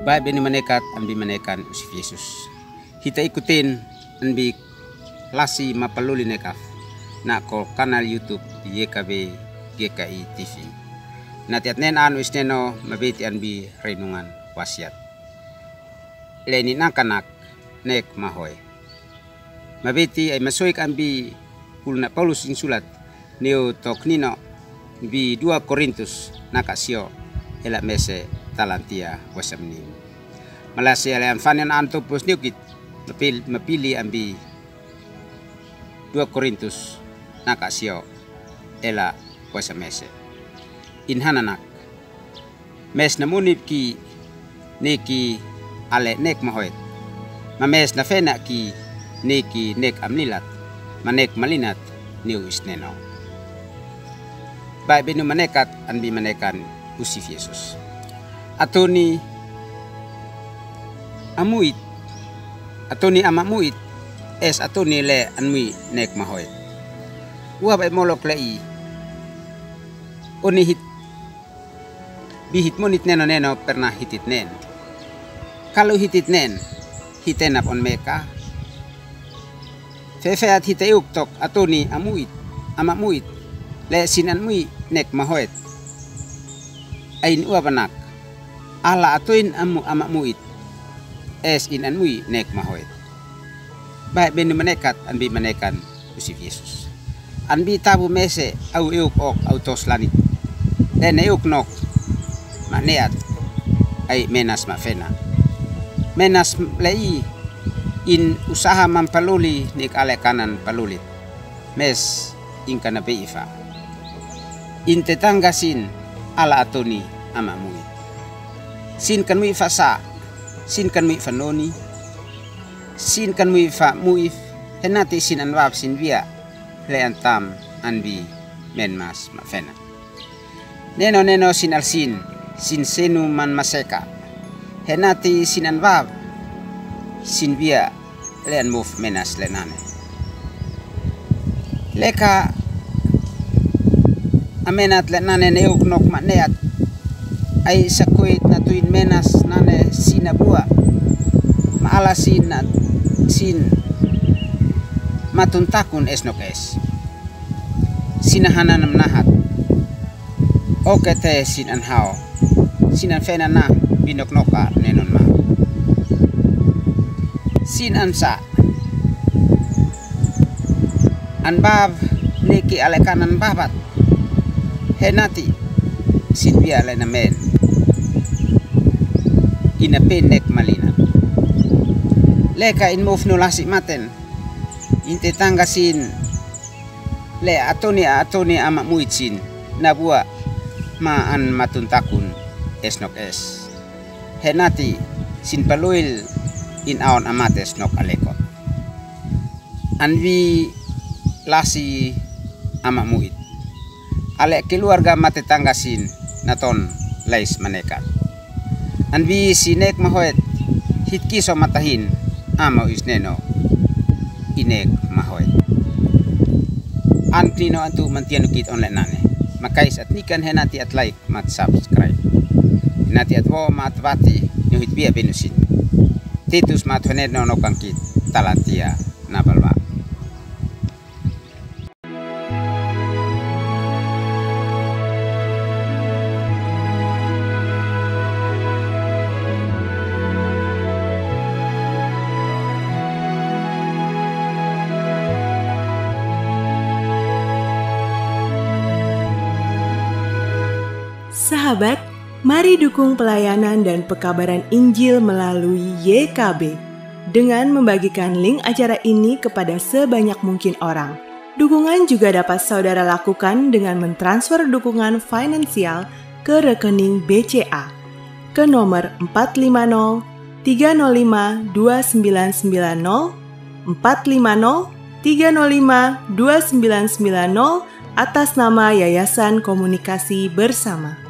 Baik bini menekat anbi menekan usif Yesus. Kita ikutin anbi lasi mapaluli nekaf nak ko kanal YouTube YKB GKI TV. Natiat nen anu isneno mabeti anbi renungan wasiat. Leni nakanak nek mahoy. Mabeti ay masoik anbi ulna Paulus insulat neo toknino bi 2 Korintus nakasio ela mese talantia wasamni. Malasi ala anfanan antopus niukit mapili ambi 2 Korintus nakasio ela wasamese. Inhananak mes namunip ki neki ale nek mahoet. Mames na fena ki neki nek amnilat manek malinat niu isneno. Baik binu manekat anbi manekan usif Yesus. Atoni amuit atoni amamuit es atoni le anmi nek mahoet. Ua baik molok lei oni hit bihit monit neno pernah hitit nen. Kalau hitit nen hitenap on meka. Fefeat hiteuk tok atoni amuit amamuit le sinan mui nek mahoet. Ain ua banak ala atoin amu amamuit es inan mui nek mahoet. Baik benu menekat anbi menekan usif Yesus. Anbi tabu mese au euk ok au tos lanit. Dan euk nok maneat ay menas mafena. Menas lei in usaha mampaluli nik ale kanan palulit. Mes ingkana beifa. In tetanggasin ala atoni amamuit. Sin kan muif fasa, sin kan muif fanoni, sin kan muif fa muif, henati sin anwab sin via, leantam anbi menmas mafena. Neno sin alsin, sin senu man maseka, henati sin anwab, sin via, lean muf menas lenane. Leka amenat lenane neuk nok maneat ay sakuit na tuin menas nane sinabua maala sin matuntakun esnok es sinahanan nahat okete sin anhao sinan fena na binok noka nenon ma sin ansa anbab neki alekanan babat henati sin via lena men ina pendek malina leka in move no lasi maten inte tanggasin le atoni ama muitsin nabua ma an matuntakun esnok es henati sin paluil in aon amates nok alekot anvi lasi ama muit ale keluarga mate tanggasin naton lais manekat anbi sinek mahoet hitki so matahin ama isneno inek mahoet anklino antu mantianukit online nane makais at nikan henati at like mat subscribe henati at wo mat vati nyuhit bia benusin titus mat honet no kangkit talantia nabalwa. Sahabat, mari dukung pelayanan dan pekabaran Injil melalui YKB dengan membagikan link acara ini kepada sebanyak mungkin orang. Dukungan juga dapat saudara lakukan dengan mentransfer dukungan finansial ke rekening BCA ke nomor 450 305 2990 450 305 2990 atas nama Yayasan Komunikasi Bersama.